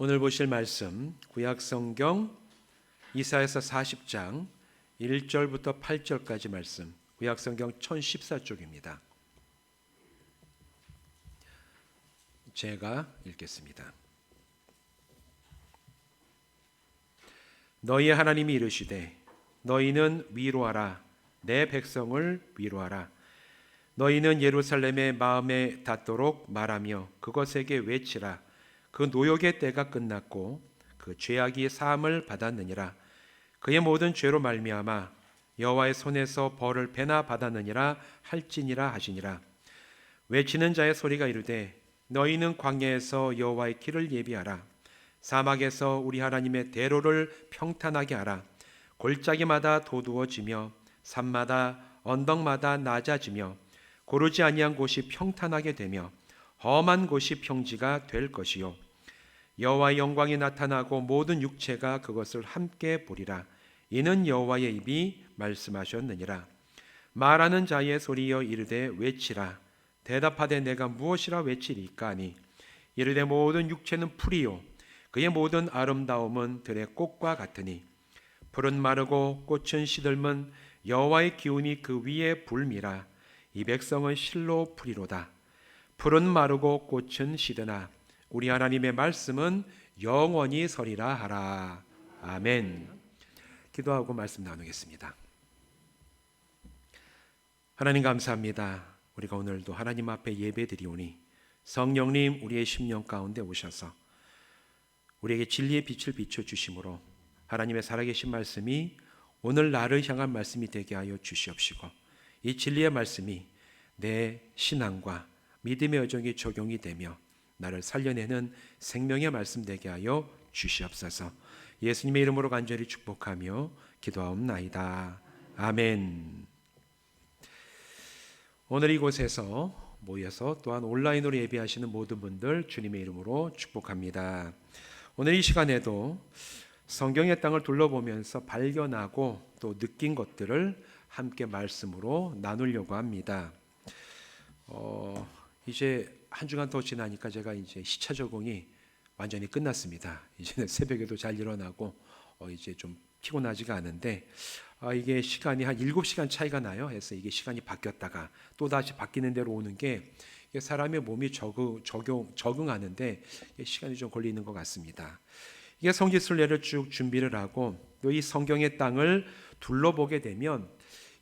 오늘 보실 말씀 구약성경 이사야서 40장 1절부터 8절까지 말씀, 구약성경 1014쪽입니다. 제가 읽겠습니다. 너희 하나님이 이르시되 너희는 위로하라, 내 백성을 위로하라. 너희는 예루살렘의 마음에 닿도록 말하며 그것에게 외치라. 그 노역의 때가 끝났고 그 죄악이 사함을 받았느니라. 그의 모든 죄로 말미암아 여호와의 손에서 벌을 배나 받았느니라 할지니라 하시니라. 외치는 자의 소리가 이르되 너희는 광야에서 여호와의 길을 예비하라. 사막에서 우리 하나님의 대로를 평탄하게 하라. 골짜기마다 도두어지며 산마다 언덕마다 낮아지며 고르지 아니한 곳이 평탄하게 되며 험한 곳이 평지가 될 것이요 여호와의 영광이 나타나고 모든 육체가 그것을 함께 보리라. 이는 여호와의 입이 말씀하셨느니라. 말하는 자의 소리여 이르되 외치라. 대답하되 내가 무엇이라 외치리까 하니 이르되 모든 육체는 풀이요 그의 모든 아름다움은 들의 꽃과 같으니 풀은 마르고 꽃은 시들면 여호와의 기운이 그 위에 불미라. 이 백성은 실로 풀이로다. 풀은 마르고 꽃은 시드나 우리 하나님의 말씀은 영원히 서리라 하라. 아멘. 기도하고 말씀 나누겠습니다. 하나님 감사합니다. 우리가 오늘도 하나님 앞에 예배드리오니 성령님 우리의 심령 가운데 오셔서 우리에게 진리의 빛을 비춰주심으로 하나님의 살아계신 말씀이 오늘 나를 향한 말씀이 되게 하여 주시옵시고 이 진리의 말씀이 내 신앙과 믿음의 여정에 적용이 되며 나를 살려내는 생명의 말씀 되게 하여 주시옵소서. 예수님의 이름으로 간절히 축복하며 기도하옵나이다. 아멘. 오늘 이곳에서 모여서 또한 온라인으로 예배하시는 모든 분들 주님의 이름으로 축복합니다. 오늘 이 시간에도 성경의 땅을 둘러보면서 발견하고 또 느낀 것들을 함께 말씀으로 나누려고 합니다. 이제 한 주간 더 지나니까 제가 이제 시차 적응이 완전히 끝났습니다. 이제는 새벽에도 잘 일어나고 이제 좀 피곤하지가 않은데 이게 시간이 한 7시간 차이가 나요. 해서 이게 시간이 바뀌었다가 또 다시 바뀌는 대로 오는 게 사람의 몸이 적응하는데 시간이 좀 걸리는 것 같습니다. 이게 성지순례를 쭉 준비를 하고 또 이 성경의 땅을 둘러보게 되면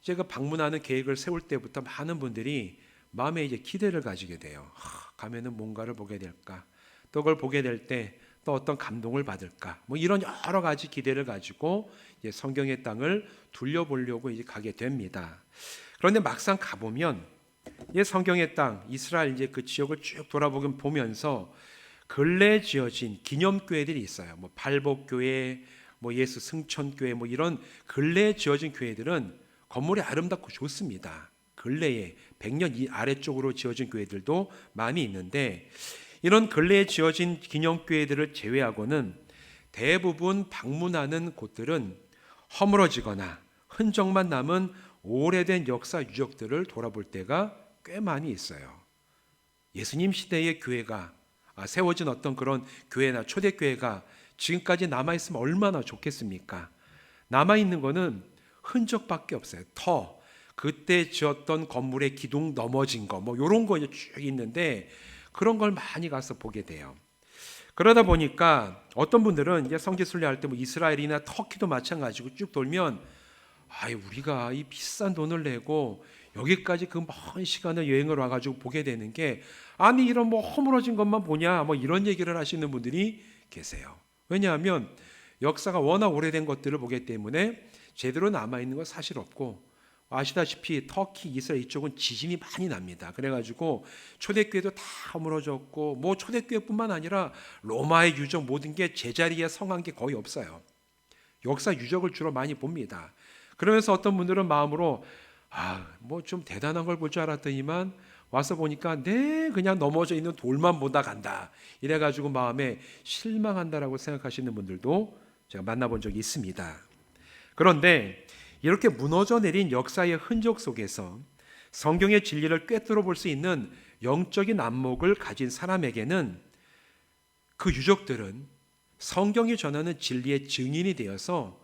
이제 그 방문하는 계획을 세울 때부터 많은 분들이 마음에 이제 기대를 가지게 돼요. 가면은 뭔가를 보게 될까? 또 그걸 보게 될 때 또 어떤 감동을 받을까? 뭐 이런 여러 가지 기대를 가지고 이제 성경의 땅을 둘러보려고 이제 가게 됩니다. 그런데 막상 가보면 이 성경의 땅 이스라엘 이제 그 지역을 쭉 돌아보면서 근래에 지어진 기념교회들이 있어요. 뭐 발복교회, 뭐 예수 승천교회, 뭐 이런 근래에 지어진 교회들은 건물이 아름답고 좋습니다. 근래에 100년 아래쪽으로 지어진 교회들도 많이 있는데 이런 근래에 지어진 기념교회들을 제외하고는 대부분 방문하는 곳들은 허물어지거나 흔적만 남은 오래된 역사 유적들을 돌아볼 때가 꽤 많이 있어요. 예수님 시대의 교회가 세워진 어떤 그런 교회나 초대교회가 지금까지 남아있으면 얼마나 좋겠습니까? 남아있는 거는 흔적밖에 없어요. 그때 지었던 건물의 기둥 넘어진 거 뭐 이런 거 쭉 있는데 그런 걸 많이 가서 보게 돼요. 그러다 보니까 어떤 분들은 이제 성지순례 할 때 뭐 이스라엘이나 터키도 마찬가지고 쭉 돌면 우리가 이 비싼 돈을 내고 여기까지 그 먼 시간을 여행을 와가지고 보게 되는 게 아니 이런 뭐 허물어진 것만 보냐 뭐 이런 얘기를 하시는 분들이 계세요. 왜냐하면 역사가 워낙 오래된 것들을 보기 때문에 제대로 남아있는 건 사실 없고 아시다시피 터키, 이스라엘 이쪽은 지진이 많이 납니다. 그래가지고 초대교회도 다 허물어졌고 뭐 초대교회뿐만 아니라 로마의 유적 모든 게 제자리에 성한 게 거의 없어요. 역사 유적을 주로 많이 봅니다. 그러면서 어떤 분들은 마음으로 뭐 좀 대단한 걸 볼 줄 알았더니만 와서 보니까 그냥 넘어져 있는 돌만 보다 간다. 이래가지고 마음에 실망한다라고 생각하시는 분들도 제가 만나본 적이 있습니다. 그런데 이렇게 무너져 내린 역사의 흔적 속에서 성경의 진리를 꿰뚫어 볼 수 있는 영적인 안목을 가진 사람에게는 그 유적들은 성경이 전하는 진리의 증인이 되어서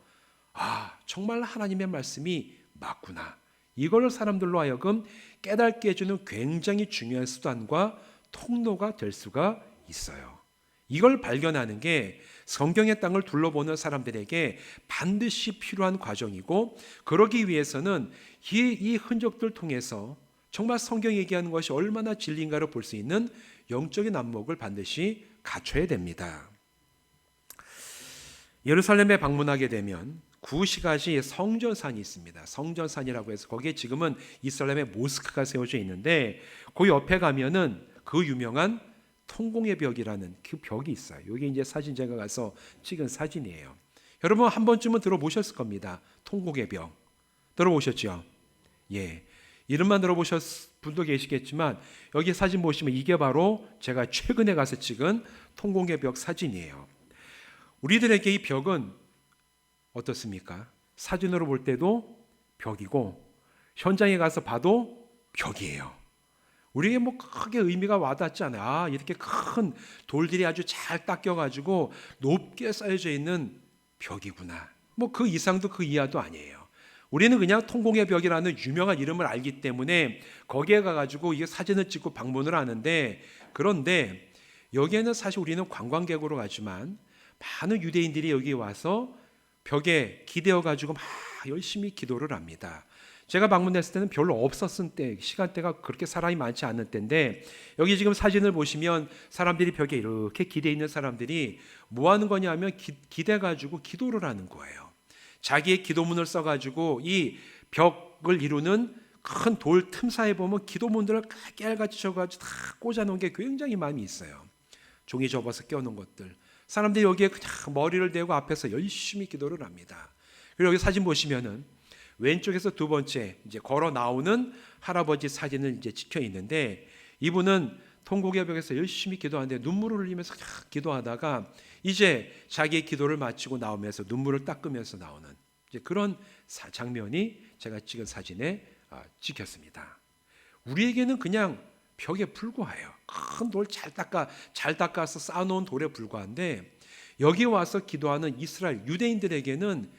정말 하나님의 말씀이 맞구나, 이걸 사람들로 하여금 깨닫게 해주는 굉장히 중요한 수단과 통로가 될 수가 있어요. 이걸 발견하는 게 성경의 땅을 둘러보는 사람들에게 반드시 필요한 과정이고, 그러기 위해서는 이 흔적들 통해서 정말 성경이 얘기하는 것이 얼마나 진리인가를 볼 수 있는 영적인 안목을 반드시 갖춰야 됩니다. 예루살렘에 방문하게 되면 구시가지 성전산이 있습니다. 성전산이라고 해서 거기에 지금은 이스라엘의 모스크가 세워져 있는데, 그 옆에 가면은 그 유명한 통공의 벽이라는 그 벽이 있어요. 이게 이제 사진 제가 가서 찍은 사진이에요. 여러분 한 번쯤은 들어보셨을 겁니다. 통공의 벽 들어보셨죠? 예, 이름만 들어보셨 분도 계시겠지만 여기 사진 보시면 이게 바로 제가 최근에 가서 찍은 통공의 벽 사진이에요. 우리들에게 이 벽은 어떻습니까? 사진으로 볼 때도 벽이고 현장에 가서 봐도 벽이에요. 우리에게 뭐 크게 의미가 와닿지 않아요. 이렇게 큰 돌들이 아주 잘 닦여가지고 높게 쌓여져 있는 벽이구나. 뭐 그 이상도 그 이하도 아니에요. 우리는 그냥 통공의 벽이라는 유명한 이름을 알기 때문에 거기에 가가지고 이게 사진을 찍고 방문을 하는데, 그런데 여기에는 사실 우리는 관광객으로 가지만 많은 유대인들이 여기 와서 벽에 기대어가지고 막 열심히 기도를 합니다. 제가 방문했을 때는 별로 없었을 때, 시간대가 그렇게 사람이 많지 않을 때인데, 여기 지금 사진을 보시면 사람들이 벽에 이렇게 기대 있는 사람들이 뭐 하는 거냐면 기대가지고 기도를 하는 거예요. 자기의 기도문을 써가지고 이 벽을 이루는 큰 돌 틈 사이에 보면 기도문들을 깨알같이 쳐가지고 다 꽂아놓은 게 굉장히 많이 있어요. 종이 접어서 껴놓은 것들. 사람들이 여기에 그냥 머리를 대고 앞에서 열심히 기도를 합니다. 그리고 여기 사진 보시면은 왼쪽에서 두 번째 이제 걸어 나오는 할아버지 사진을 이제 찍혀 있는데, 이분은 통곡의 벽에서 열심히 기도하는데 눈물을 흘리면서 기도하다가 이제 자기의 기도를 마치고 나오면서 눈물을 닦으면서 나오는 이제 그런 장면이 제가 찍은 사진에 찍혔습니다. 우리에게는 그냥 벽에 불과해요. 큰 돌 잘 닦아서 쌓아놓은 돌에 불과한데, 여기 와서 기도하는 이스라엘 유대인들에게는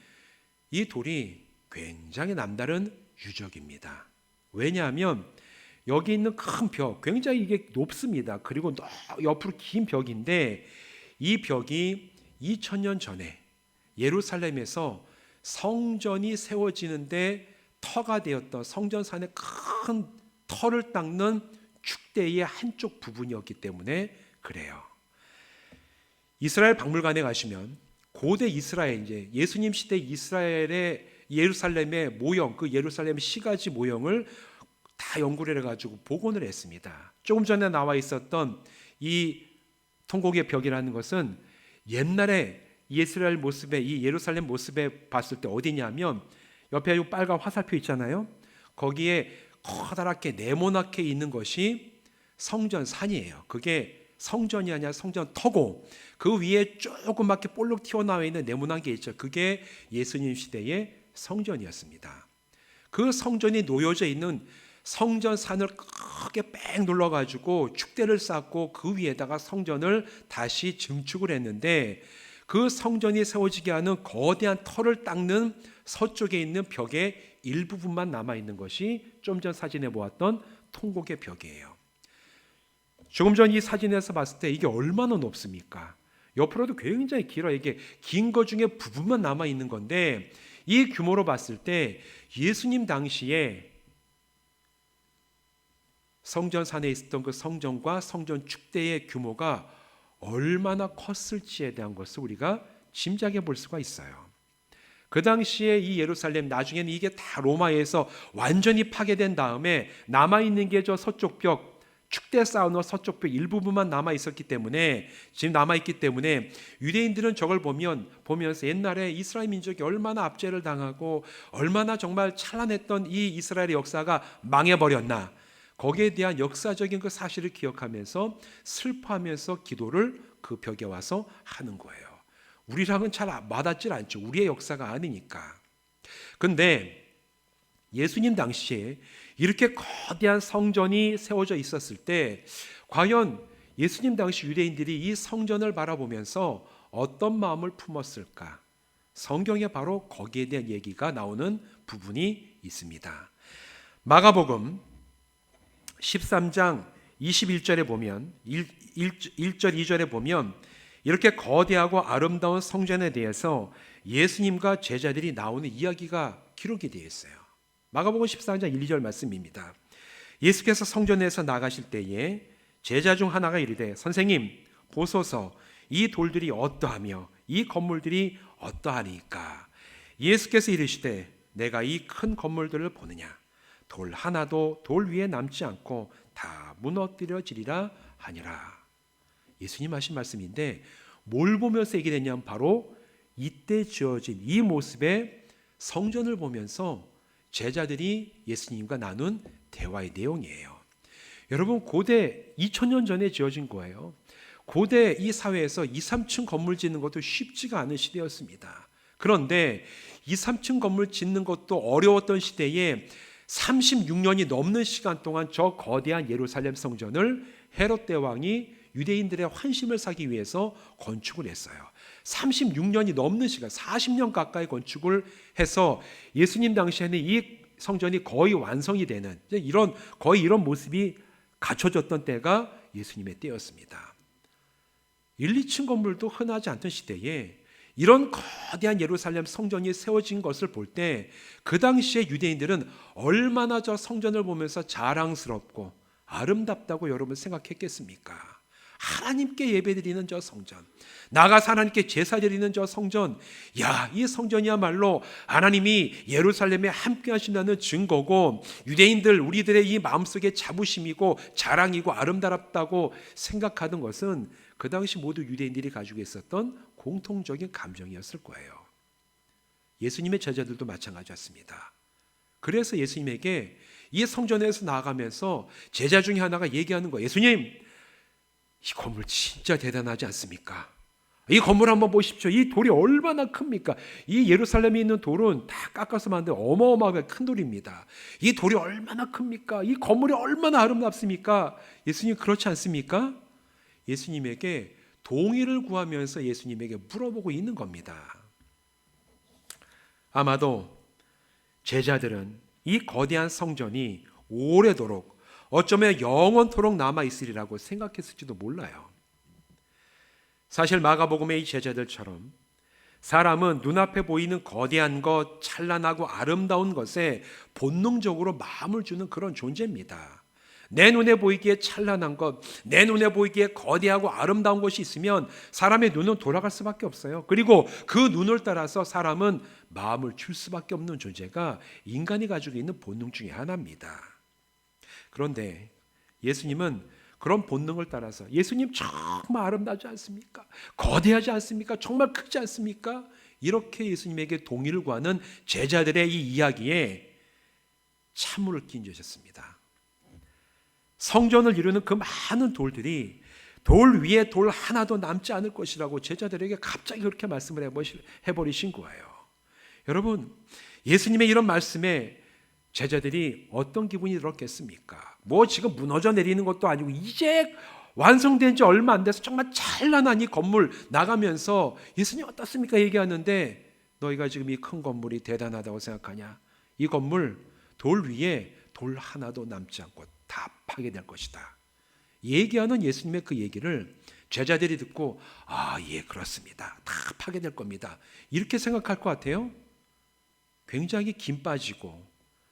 이 돌이 굉장히 남다른 유적입니다. 왜냐하면 여기 있는 큰 벽, 굉장히 이게 높습니다. 그리고 옆으로 긴 벽인데, 이 벽이 2000년 전에 예루살렘에서 성전이 세워지는데 터가 되었던, 성전산의 큰 터를 닦는 축대의 한쪽 부분이었기 때문에 그래요. 이스라엘 박물관에 가시면 고대 이스라엘, 이제 예수님 시대 이스라엘의 예루살렘의 모형, 그 예루살렘 시가지 모형을 다 연구를 해가지고 복원을 했습니다. 조금 전에 나와 있었던 이 통곡의 벽이라는 것은 옛날에 이스라엘 모습에, 이 예루살렘 모습에 봤을 때 어디냐면 옆에 이 빨간 화살표 있잖아요. 거기에 커다랗게 네모나게 있는 것이 성전산이에요. 그게 성전이 아니라 성전 터고, 그 위에 조그맣게 볼록 튀어나와 있는 네모난 게 있죠. 그게 예수님 시대의 성전이었습니다. 그 성전이 놓여져 있는 성전산을 크게 뺑 눌러가지고 축대를 쌓고 그 위에다가 성전을 다시 증축을 했는데, 그 성전이 세워지게 하는 거대한 터를 닦는 서쪽에 있는 벽의 일부분만 남아있는 것이 좀 전 사진에 보았던 통곡의 벽이에요. 조금 전 이 사진에서 봤을 때 이게 얼마나 높습니까? 옆으로도 굉장히 길어요. 이게 긴 거 중에 부분만 남아있는 건데, 이 규모로 봤을 때 예수님 당시에 성전산에 있었던 그 성전과 성전 축대의 규모가 얼마나 컸을지에 대한 것을 우리가 짐작해 볼 수가 있어요. 그 당시에 이 예루살렘, 나중에는 이게 다 로마에서 완전히 파괴된 다음에 남아있는 게 저 서쪽 벽, 축대 쌓아놓은 서쪽 벽 일부분만 남아있었기 때문에, 지금 남아있기 때문에 유대인들은 저걸 보면서 옛날에 이스라엘 민족이 얼마나 압제를 당하고 얼마나 정말 찬란했던 이 이스라엘의 역사가 망해버렸나, 거기에 대한 역사적인 그 사실을 기억하면서 슬퍼하면서 기도를 그 벽에 와서 하는 거예요. 우리랑은 잘 와닿질 않죠. 우리의 역사가 아니니까. 근데 예수님 당시에 이렇게 거대한 성전이 세워져 있었을 때 과연 예수님 당시 유대인들이 이 성전을 바라보면서 어떤 마음을 품었을까? 성경에 바로 거기에 대한 얘기가 나오는 부분이 있습니다. 마가복음 13장 21절에 보면 1절 2절에 보면 이렇게 거대하고 아름다운 성전에 대해서 예수님과 제자들이 나오는 이야기가 기록이 되어 있어요. 마가복음 14장 1, 2절 말씀입니다. 예수께서 성전에서 나가실 때에 제자 중 하나가 이르되 선생님 보소서 이 돌들이 어떠하며 이 건물들이 어떠하니까. 예수께서 이르시되 내가 이 큰 건물들을 보느냐. 돌 하나도 돌 위에 남지 않고 다 무너뜨려지리라 하니라. 예수님 하신 말씀인데 뭘 보면서 얘기를 했냐면 바로 이때 지어진 이 모습의 성전을 보면서 제자들이 예수님과 나눈 대화의 내용이에요. 여러분 고대 2000년 전에 지어진 거예요. 고대 이 사회에서 2, 3층 건물 짓는 것도 쉽지가 않은 시대였습니다. 그런데 2, 3층 건물 짓는 것도 어려웠던 시대에 36년이 넘는 시간 동안 저 거대한 예루살렘 성전을 헤롯 대왕이 유대인들의 환심을 사기 위해서 건축을 했어요. 36년이 넘는 시간, 40년 가까이 건축을 해서 예수님 당시에는 이 성전이 거의 완성이 되는 거의 이런 모습이 갖춰졌던 때가 예수님의 때였습니다. 1, 2층 건물도 흔하지 않던 시대에 이런 거대한 예루살렘 성전이 세워진 것을 볼 때 그 당시에 유대인들은 얼마나 저 성전을 보면서 자랑스럽고 아름답다고 여러분 생각했겠습니까? 하나님께 예배드리는 저 성전, 나가서 하나님께 제사 드리는 저 성전, 야, 이 성전이야말로 하나님이 예루살렘에 함께 하신다는 증거고 유대인들 우리들의 이 마음속에 자부심이고 자랑이고 아름답다고 생각하던 것은 그 당시 모두 유대인들이 가지고 있었던 공통적인 감정이었을 거예요. 예수님의 제자들도 마찬가지였습니다. 그래서 예수님에게 이 성전에서 나아가면서 제자 중에 하나가 얘기하는 거예요. 예수님, 이 건물 진짜 대단하지 않습니까? 이 건물 한번 보십시오. 이 돌이 얼마나 큽니까? 이 예루살렘에 있는 돌은 다 깎아서 만든 어마어마하게 큰 돌입니다. 이 돌이 얼마나 큽니까? 이 건물이 얼마나 아름답습니까? 예수님 그렇지 않습니까? 예수님에게 동의를 구하면서 예수님에게 물어보고 있는 겁니다. 아마도 제자들은 이 거대한 성전이 오래도록 어쩌면 영원토록 남아있으리라고 생각했을지도 몰라요. 사실 마가복음의 이 제자들처럼 사람은 눈앞에 보이는 거대한 것, 찬란하고 아름다운 것에 본능적으로 마음을 주는 그런 존재입니다. 내 눈에 보이기에 찬란한 것, 내 눈에 보이기에 거대하고 아름다운 것이 있으면 사람의 눈은 돌아갈 수밖에 없어요. 그리고 그 눈을 따라서 사람은 마음을 줄 수밖에 없는 존재가 인간이 가지고 있는 본능 중에 하나입니다. 그런데 예수님은 그런 본능을 따라서 예수님 정말 아름다지 않습니까? 거대하지 않습니까? 정말 크지 않습니까? 이렇게 예수님에게 동의를 구하는 제자들의 이 이야기에 찬물을 끼얹으셨습니다. 성전을 이루는 그 많은 돌들이 돌 위에 돌 하나도 남지 않을 것이라고 제자들에게 갑자기 그렇게 말씀을 해버리신 거예요. 여러분, 예수님의 이런 말씀에 제자들이 어떤 기분이 들었겠습니까? 뭐 지금 무너져 내리는 것도 아니고 이제 완성된 지 얼마 안 돼서 정말 찬란한 이 건물 나가면서 예수님 어떻습니까? 얘기하는데 너희가 지금 이 큰 건물이 대단하다고 생각하냐? 이 건물 돌 위에 돌 하나도 남지 않고 다 파괴될 것이다. 얘기하는 예수님의 그 얘기를 제자들이 듣고 예, 그렇습니다. 다 파괴될 겁니다. 이렇게 생각할 것 같아요? 굉장히 김 빠지고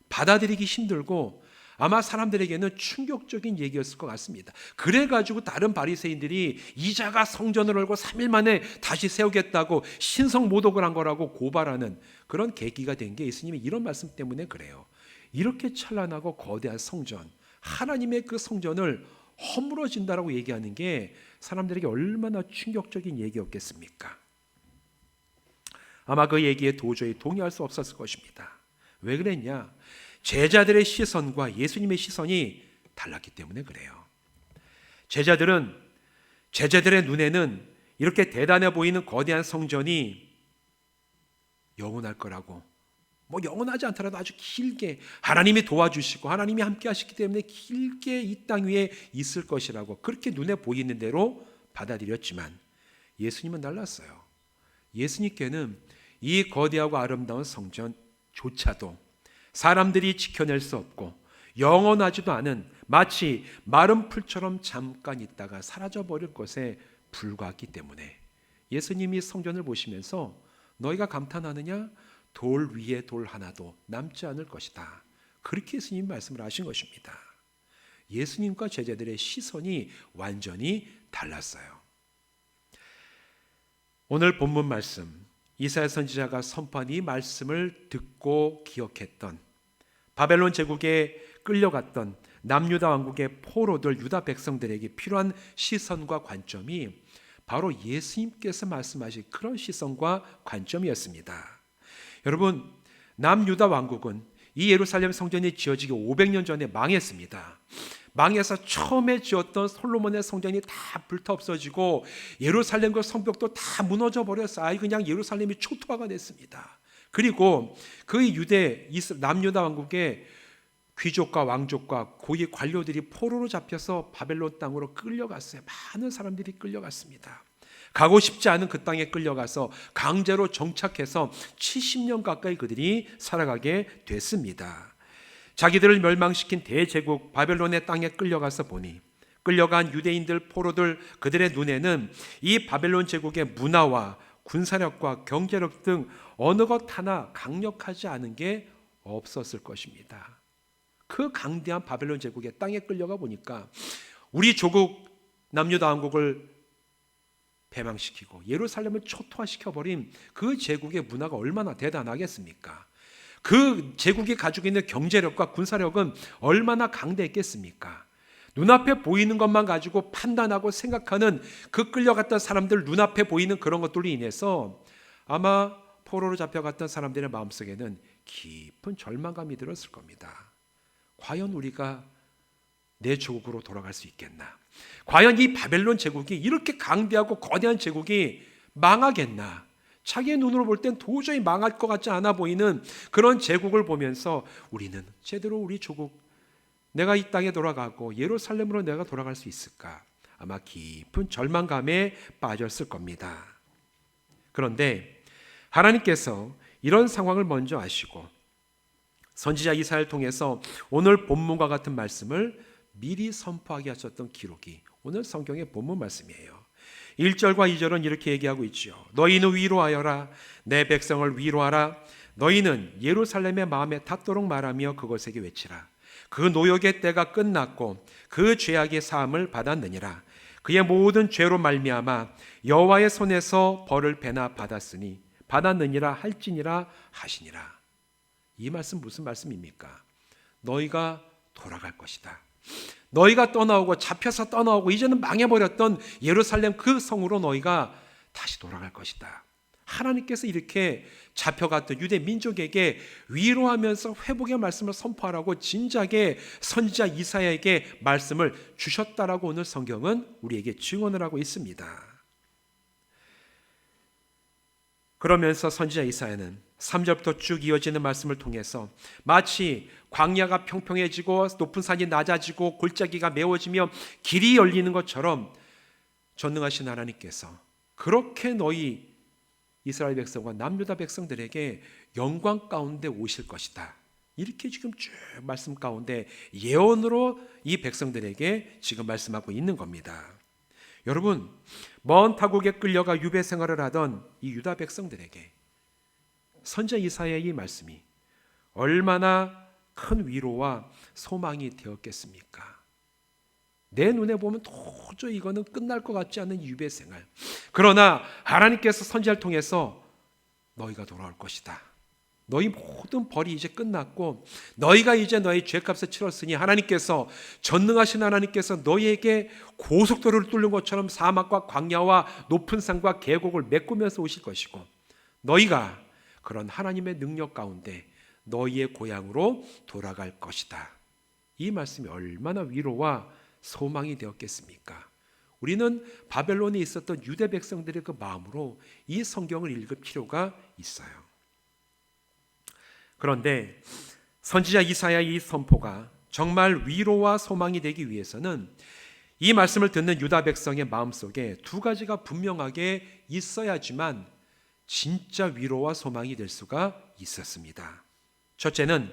받아들이기 힘들고 아마 사람들에게는 충격적인 얘기였을 것 같습니다. 그래가지고 다른 바리새인들이 이자가 성전을 열고 3일 만에 다시 세우겠다고 신성모독을 한 거라고 고발하는 그런 계기가 된 게 예수님의 이런 말씀 때문에 그래요. 이렇게 찬란하고 거대한 성전, 하나님의 그 성전을 허물어진다라고 얘기하는 게 사람들에게 얼마나 충격적인 얘기였겠습니까? 아마 그 얘기에 도저히 동의할 수 없었을 것입니다. 왜 그랬냐? 제자들의 시선과 예수님의 시선이 달랐기 때문에 그래요. 제자들의 눈에는 이렇게 대단해 보이는 거대한 성전이 영원할 거라고 뭐 영원하지 않더라도 아주 길게 하나님이 도와주시고 하나님이 함께 하시기 때문에 길게 이 땅 위에 있을 것이라고 그렇게 눈에 보이는 대로 받아들였지만 예수님은 달랐어요. 예수님께는 이 거대하고 아름다운 성전조차도 사람들이 지켜낼 수 없고 영원하지도 않은 마치 마른 풀처럼 잠깐 있다가 사라져버릴 것에 불과했기 때문에 예수님이 성전을 보시면서 너희가 감탄하느냐? 돌 위에 돌 하나도 남지 않을 것이다. 그렇게 예수님이 말씀을 하신 것입니다. 예수님과 제자들의 시선이 완전히 달랐어요. 오늘 본문 말씀, 이사야 선지자가 선포한 이 말씀을 듣고 기억했던 바벨론 제국에 끌려갔던 남유다 왕국의 포로들 유다 백성들에게 필요한 시선과 관점이 바로 예수님께서 말씀하신 그런 시선과 관점이었습니다. 여러분, 남유다 왕국은 이 예루살렘 성전이 지어지기 500년 전에 망했습니다. 망해서 처음에 지었던 솔로몬의 성전이 다 불타 없어지고 예루살렘과 성벽도 다 무너져 버렸어요. 아예 그냥 예루살렘이 초토화가 됐습니다. 그리고 그 남유다 왕국의 귀족과 왕족과 고위 관료들이 포로로 잡혀서 바벨론 땅으로 끌려갔어요. 많은 사람들이 끌려갔습니다. 가고 싶지 않은 그 땅에 끌려가서 강제로 정착해서 70년 가까이 그들이 살아가게 됐습니다. 자기들을 멸망시킨 대제국 바벨론의 땅에 끌려가서 보니 끌려간 유대인들 포로들 그들의 눈에는 이 바벨론 제국의 문화와 군사력과 경제력 등 어느 것 하나 강력하지 않은 게 없었을 것입니다. 그 강대한 바벨론 제국의 땅에 끌려가 보니까 우리 조국 남유다 왕국을 패망시키고 예루살렘을 초토화시켜버린 그 제국의 문화가 얼마나 대단하겠습니까? 그 제국이 가지고 있는 경제력과 군사력은 얼마나 강대했겠습니까? 눈앞에 보이는 것만 가지고 판단하고 생각하는 그 끌려갔던 사람들 눈앞에 보이는 그런 것들로 인해서 아마 포로로 잡혀갔던 사람들의 마음속에는 깊은 절망감이 들었을 겁니다. 과연 우리가 내 조국으로 돌아갈 수 있겠나? 과연 이 바벨론 제국이 이렇게 강대하고 거대한 제국이 망하겠나? 자기의 눈으로 볼 땐 도저히 망할 것 같지 않아 보이는 그런 제국을 보면서 우리는 제대로 우리 조국, 내가 이 땅에 돌아가고 예루살렘으로 내가 돌아갈 수 있을까? 아마 깊은 절망감에 빠졌을 겁니다. 그런데 하나님께서 이런 상황을 먼저 아시고 선지자 이사야를 통해서 오늘 본문과 같은 말씀을 미리 선포하게 하셨던 기록이 오늘 성경의 본문 말씀이에요. 1절과 2절은 이렇게 얘기하고 있죠. 너희는 위로하여라. 내 백성을 위로하라. 너희는 예루살렘의 마음에 닿도록 말하며 그것에게 외치라. 그 노역의 때가 끝났고 그 죄악의 사함을 받았느니라. 그의 모든 죄로 말미암아 여호와의 손에서 벌을 배나 받았느니라 할지니라 하시니라. 이 말씀 무슨 말씀입니까? 너희가 돌아갈 것이다. 너희가 떠나오고 잡혀서 떠나오고 이제는 망해버렸던 예루살렘 그 성으로 너희가 다시 돌아갈 것이다. 하나님께서 이렇게 잡혀갔던 유대 민족에게 위로하면서 회복의 말씀을 선포하라고 진작에 선지자 이사야에게 말씀을 주셨다라고 오늘 성경은 우리에게 증언을 하고 있습니다. 그러면서 선지자 이사야는 3절부터 쭉 이어지는 말씀을 통해서 마치 광야가 평평해지고 높은 산이 낮아지고 골짜기가 메워지며 길이 열리는 것처럼 전능하신 하나님께서 그렇게 너희 이스라엘 백성과 남유다 백성들에게 영광 가운데 오실 것이다. 이렇게 지금 쭉 말씀 가운데 예언으로 이 백성들에게 지금 말씀하고 있는 겁니다. 여러분, 먼 타국에 끌려가 유배 생활을 하던 이 유다 백성들에게 선지자 이사야의 이 말씀이 얼마나 큰 위로와 소망이 되었겠습니까? 내 눈에 보면 도저히 이거는 끝날 것 같지 않은 유배 생활. 그러나 하나님께서 선지자를 통해서 너희가 돌아올 것이다. 너희 모든 벌이 이제 끝났고 너희가 이제 너희 죄값을 치렀으니 하나님께서 전능하신 하나님께서 너희에게 고속도로를 뚫는 것처럼 사막과 광야와 높은 산과 계곡을 메꾸면서 오실 것이고 너희가 그런 하나님의 능력 가운데 너희의 고향으로 돌아갈 것이다. 이 말씀이 얼마나 위로와 소망이 되었겠습니까? 우리는 바벨론에 있었던 유대 백성들의 그 마음으로 이 성경을 읽을 필요가 있어요. 그런데 선지자 이사야의 이 선포가 정말 위로와 소망이 되기 위해서는 이 말씀을 듣는 유다 백성의 마음속에 두 가지가 분명하게 있어야지만 진짜 위로와 소망이 될 수가 있었습니다. 첫째는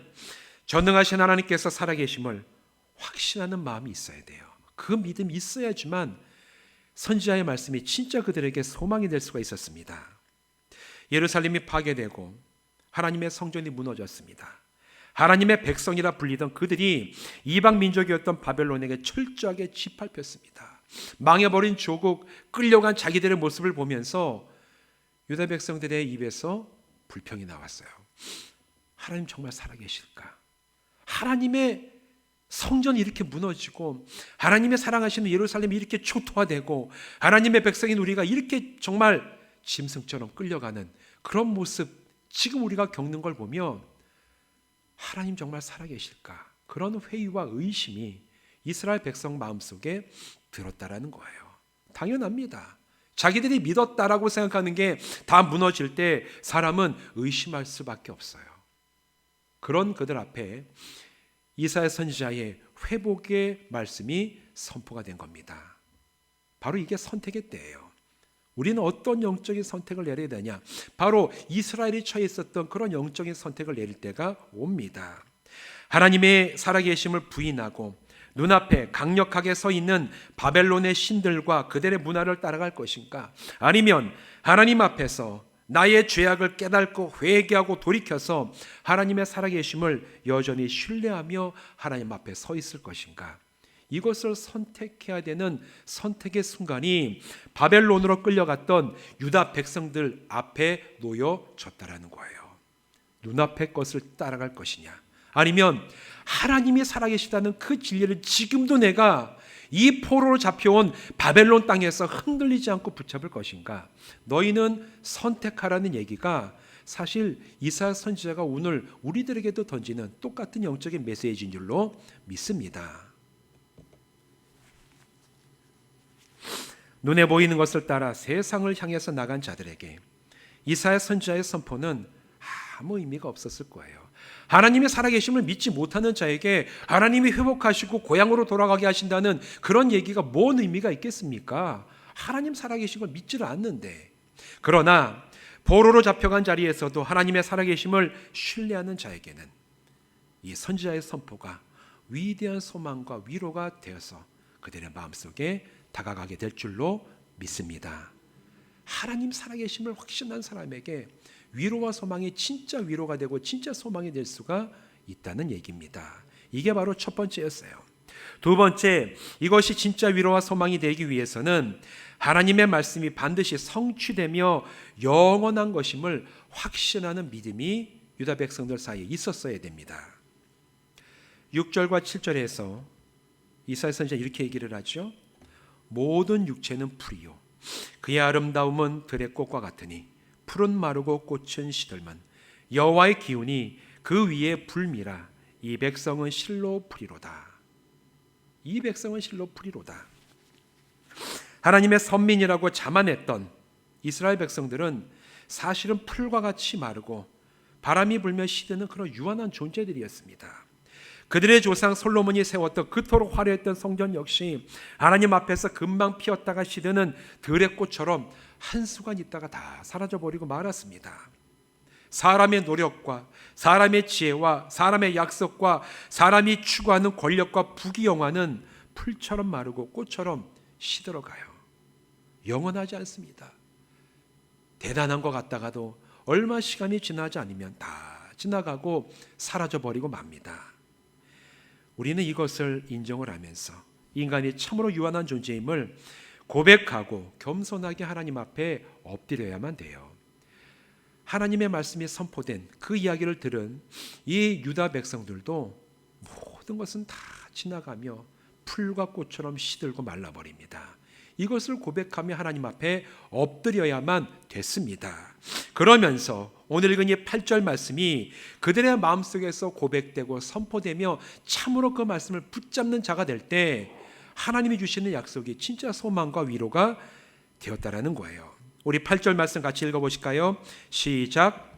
전능하신 하나님께서 살아계심을 확신하는 마음이 있어야 돼요. 그 믿음이 있어야지만 선지자의 말씀이 진짜 그들에게 소망이 될 수가 있었습니다. 예루살렘이 파괴되고 하나님의 성전이 무너졌습니다. 하나님의 백성이라 불리던 그들이 이방 민족이었던 바벨론에게 철저하게 짓밟혔습니다. 망해버린 조국, 끌려간 자기들의 모습을 보면서 유다 백성들의 입에서 불평이 나왔어요. 하나님 정말 살아계실까? 하나님의 성전이 이렇게 무너지고 하나님의 사랑하시는 예루살렘이 이렇게 초토화되고 하나님의 백성인 우리가 이렇게 정말 짐승처럼 끌려가는 그런 모습, 지금 우리가 겪는 걸 보면 하나님 정말 살아계실까? 그런 회의와 의심이 이스라엘 백성 마음속에 들었다라는 거예요. 당연합니다. 자기들이 믿었다라고 생각하는 게 다 무너질 때 사람은 의심할 수밖에 없어요. 그런 그들 앞에 이사야 선지자의 회복의 말씀이 선포가 된 겁니다. 바로 이게 선택의 때예요. 우리는 어떤 영적인 선택을 내려야 되냐? 바로 이스라엘이 처해 있었던 그런 영적인 선택을 내릴 때가 옵니다. 하나님의 살아계심을 부인하고 눈앞에 강력하게 서 있는 바벨론의 신들과 그들의 문화를 따라갈 것인가? 아니면 하나님 앞에서 나의 죄악을 깨닫고 회개하고 돌이켜서 하나님의 살아계심을 여전히 신뢰하며 하나님 앞에 서 있을 것인가? 이것을 선택해야 되는 선택의 순간이 바벨론으로 끌려갔던 유다 백성들 앞에 놓여졌다라는 거예요. 눈앞의 것을 따라갈 것이냐, 아니면 하나님이 살아계시다는 그 진리를 지금도 내가 이 포로로 잡혀온 바벨론 땅에서 흔들리지 않고 붙잡을 것인가? 너희는 선택하라는 얘기가 사실 이사야 선지자가 오늘 우리들에게도 던지는 똑같은 영적인 메시지인 줄로 믿습니다. 눈에 보이는 것을 따라 세상을 향해서 나간 자들에게 이사야 선지자의 선포는 아무 의미가 없었을 거예요. 하나님의 살아계심을 믿지 못하는 자에게 하나님이 회복하시고 고향으로 돌아가게 하신다는 그런 얘기가 뭔 의미가 있겠습니까? 하나님 살아계신 걸 믿지를 않는데. 그러나 포로로 잡혀간 자리에서도 하나님의 살아계심을 신뢰하는 자에게는 이 선지자의 선포가 위대한 소망과 위로가 되어서 그들의 마음속에 다가가게 될 줄로 믿습니다. 하나님 살아계심을 확신한 사람에게 위로와 소망이 진짜 위로가 되고 진짜 소망이 될 수가 있다는 얘기입니다. 이게 바로 첫 번째였어요. 두 번째, 이것이 진짜 위로와 소망이 되기 위해서는 하나님의 말씀이 반드시 성취되며 영원한 것임을 확신하는 믿음이 유다 백성들 사이에 있었어야 됩니다. 6절과 7절에서 이사야 선지자 이렇게 얘기를 하죠. 모든 육체는 풀이요 그의 아름다움은 들의 꽃과 같으니 풀은 마르고 꽃은 시들면 여호와의 기운이 그 위에 불미라. 이 백성은 실로 풀이로다. 이 백성은 실로 풀이로다. 하나님의 선민이라고 자만했던 이스라엘 백성들은 사실은 풀과 같이 마르고 바람이 불며 시드는 그런 유한한 존재들이었습니다. 그들의 조상 솔로몬이 세웠던 그토록 화려했던 성전 역시 하나님 앞에서 금방 피었다가 시드는 들의 꽃처럼 한순간 있다가 다 사라져버리고 말았습니다. 사람의 노력과 사람의 지혜와 사람의 약속과 사람이 추구하는 권력과 부귀영화는 풀처럼 마르고 꽃처럼 시들어가요. 영원하지 않습니다. 대단한 것 같다가도 얼마 시간이 지나지 않으면 다 지나가고 사라져버리고 맙니다. 우리는 이것을 인정을 하면서 인간이 참으로 유한한 존재임을 고백하고 겸손하게 하나님 앞에 엎드려야만 돼요. 하나님의 말씀이 선포된 그 이야기를 들은 이 유다 백성들도 모든 것은 다 지나가며 풀과 꽃처럼 시들고 말라버립니다. 이것을 고백하며 하나님 앞에 엎드려야만 됐습니다. 그러면서 오늘 읽은 이 8절 말씀이 그들의 마음속에서 고백되고 선포되며 참으로 그 말씀을 붙잡는 자가 될 때 하나님이 주시는 약속이 진짜 소망과 위로가 되었다라는 거예요. 우리 8절 말씀 같이 읽어보실까요? 시작.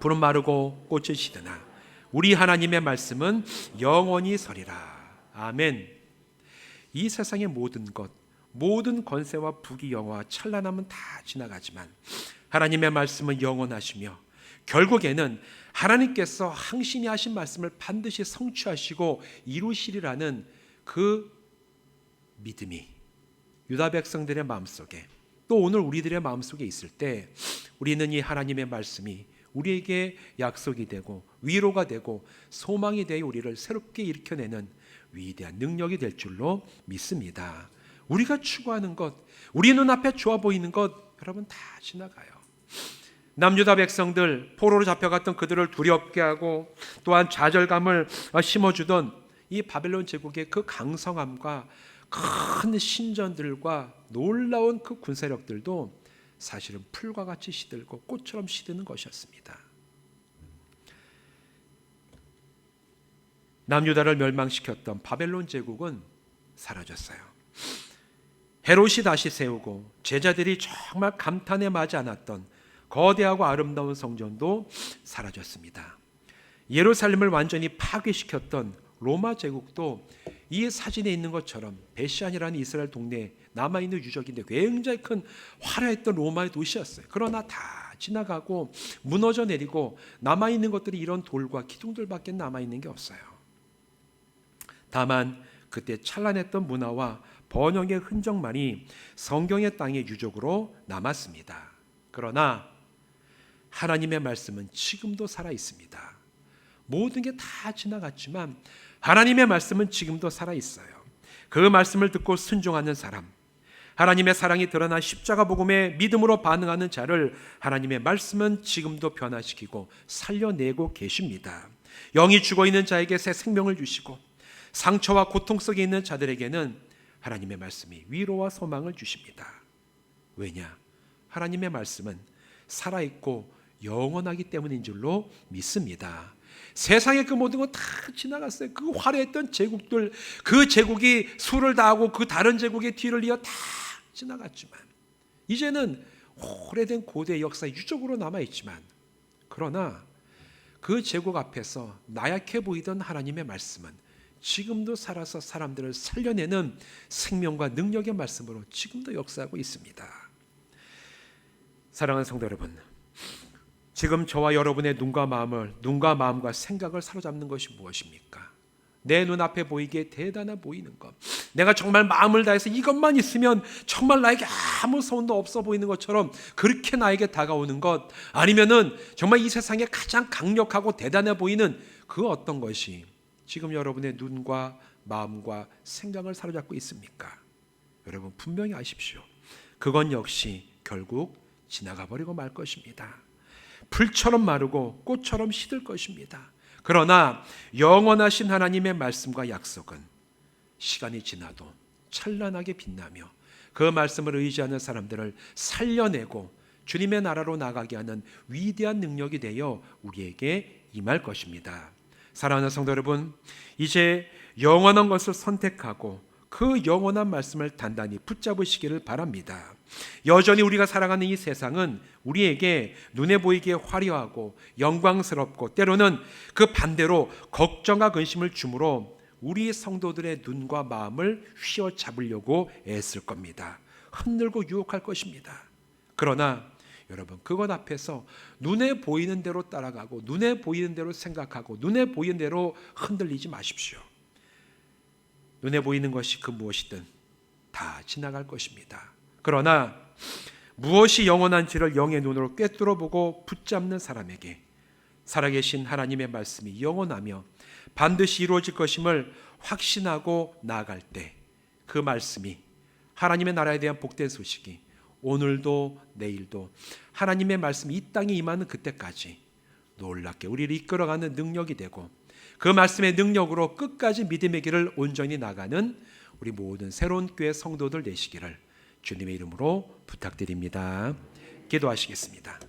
푸른 마르고 꽃은 시드나 우리 하나님의 말씀은 영원히 서리라. 아멘. 이 세상의 모든 것, 모든 권세와 부귀영화 찬란함은 다 지나가지만 하나님의 말씀은 영원하시며 결국에는 하나님께서 항신이 하신 말씀을 반드시 성취하시고 이루시리라는 그 믿음이 유다 백성들의 마음속에, 또 오늘 우리들의 마음속에 있을 때 우리는 이 하나님의 말씀이 우리에게 약속이 되고 위로가 되고 소망이 되어 우리를 새롭게 일으켜내는 위대한 능력이 될 줄로 믿습니다. 우리가 추구하는 것, 우리 눈앞에 좋아 보이는 것, 여러분 다 지나가요. 남유다 백성들, 포로로 잡혀갔던 그들을 두렵게 하고 또한 좌절감을 심어주던 이 바벨론 제국의 그 강성함과 큰 신전들과 놀라운 그 군사력들도 사실은 풀과 같이 시들고 꽃처럼 시드는 것이었습니다. 남유다를 멸망시켰던 바벨론 제국은 사라졌어요. 헤롯이 다시 세우고 제자들이 정말 감탄에 마지 않았던 거대하고 아름다운 성전도 사라졌습니다. 예루살렘을 완전히 파괴시켰던 로마 제국도 이 사진에 있는 것처럼 베시안이라는 이스라엘 동네에 남아있는 유적인데 굉장히 큰 화려했던 로마의 도시였어요. 그러나 다 지나가고 무너져 내리고 남아있는 것들이 이런 돌과 기둥들밖에 남아있는 게 없어요. 다만 그때 찬란했던 문화와 번영의 흔적만이 성경의 땅의 유적으로 남았습니다. 그러나 하나님의 말씀은 지금도 살아 있습니다. 모든 게 다 지나갔지만 하나님의 말씀은 지금도 살아 있어요. 그 말씀을 듣고 순종하는 사람, 하나님의 사랑이 드러난 십자가 복음에 믿음으로 반응하는 자를 하나님의 말씀은 지금도 변화시키고 살려내고 계십니다. 영이 죽어있는 자에게 새 생명을 주시고 상처와 고통 속에 있는 자들에게는 하나님의 말씀이 위로와 소망을 주십니다. 왜냐? 하나님의 말씀은 살아있고 영원하기 때문인 줄로 믿습니다. 세상의 그 모든 건 다 지나갔어요. 그 화려했던 제국들, 그 제국이 수를 다하고 그 다른 제국의 뒤를 이어 다 지나갔지만 이제는 오래된 고대 역사 유적으로 남아있지만, 그러나 그 제국 앞에서 나약해 보이던 하나님의 말씀은 지금도 살아서 사람들을 살려내는 생명과 능력의 말씀으로 지금도 역사하고 있습니다. 사랑하는 성도 여러분, 지금 저와 여러분의 눈과 마음과 생각을 사로잡는 것이 무엇입니까? 내 눈앞에 보이기에 대단해 보이는 것, 내가 정말 마음을 다해서 이것만 있으면 정말 나에게 아무 소원도 없어 보이는 것처럼 그렇게 나에게 다가오는 것, 아니면은 정말 이 세상에 가장 강력하고 대단해 보이는 그 어떤 것이 지금 여러분의 눈과 마음과 생각을 사로잡고 있습니까? 여러분 분명히 아십시오. 그건 역시 결국 지나가 버리고 말 것입니다. 풀처럼 마르고 꽃처럼 시들 것입니다. 그러나 영원하신 하나님의 말씀과 약속은 시간이 지나도 찬란하게 빛나며 그 말씀을 의지하는 사람들을 살려내고 주님의 나라로 나가게 하는 위대한 능력이 되어 우리에게 임할 것입니다. 사랑하는 성도 여러분, 이제 영원한 것을 선택하고 그 영원한 말씀을 단단히 붙잡으시기를 바랍니다. 여전히 우리가 살아가는 이 세상은 우리에게 눈에 보이기에 화려하고 영광스럽고 때로는 그 반대로 걱정과 근심을 주므로 우리 성도들의 눈과 마음을 휘어잡으려고 애쓸 겁니다. 흔들고 유혹할 것입니다. 그러나 여러분, 그것 앞에서 눈에 보이는 대로 따라가고 눈에 보이는 대로 생각하고 눈에 보이는 대로 흔들리지 마십시오. 눈에 보이는 것이 그 무엇이든 다 지나갈 것입니다. 그러나 무엇이 영원한지를 영의 눈으로 꿰뚫어 보고 붙잡는 사람에게 살아계신 하나님의 말씀이 영원하며 반드시 이루어질 것임을 확신하고 나아갈 때 그 말씀이, 하나님의 나라에 대한 복된 소식이 오늘도 내일도 하나님의 말씀이 이 땅에 임하는 그때까지 놀랍게 우리를 이끌어가는 능력이 되고 그 말씀의 능력으로 끝까지 믿음의 길을 온전히 나가는 우리 모든 새로운 교회 성도들 되시기를 주님의 이름으로 부탁드립니다. 기도하시겠습니다.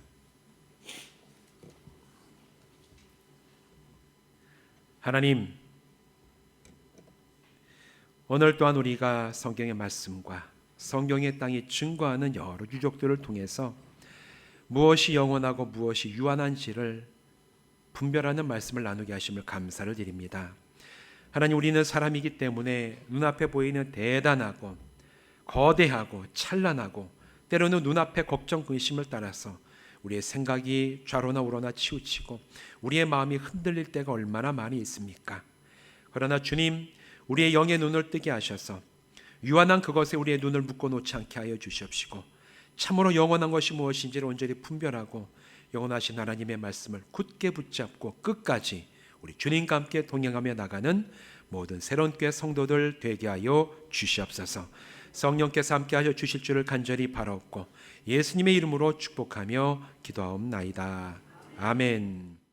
하나님, 오늘 또한 우리가 성경의 말씀과 성경의 땅이 증거하는 여러 유적들을 통해서 무엇이 영원하고 무엇이 유한한지를 분별하는 말씀을 나누게 하심을 감사를 드립니다. 하나님, 우리는 사람이기 때문에 눈앞에 보이는 대단하고 거대하고 찬란하고 때로는 눈앞에 걱정 근심을 따라서 우리의 생각이 좌로나 우로나 치우치고 우리의 마음이 흔들릴 때가 얼마나 많이 있습니까? 그러나 주님, 우리의 영의 눈을 뜨게 하셔서 유한한 그것에 우리의 눈을 묶어놓지 않게 하여 주시옵시고 참으로 영원한 것이 무엇인지를 온전히 분별하고 영원하신 하나님의 말씀을 굳게 붙잡고 끝까지 우리 주님과 함께 동행하며 나가는 모든 새로운 교회 성도들 되게 하여 주시옵소서. 성령께서 함께 하여 주실 줄을 간절히 바라옵고 예수님의 이름으로 축복하며 기도하옵나이다. 아멘.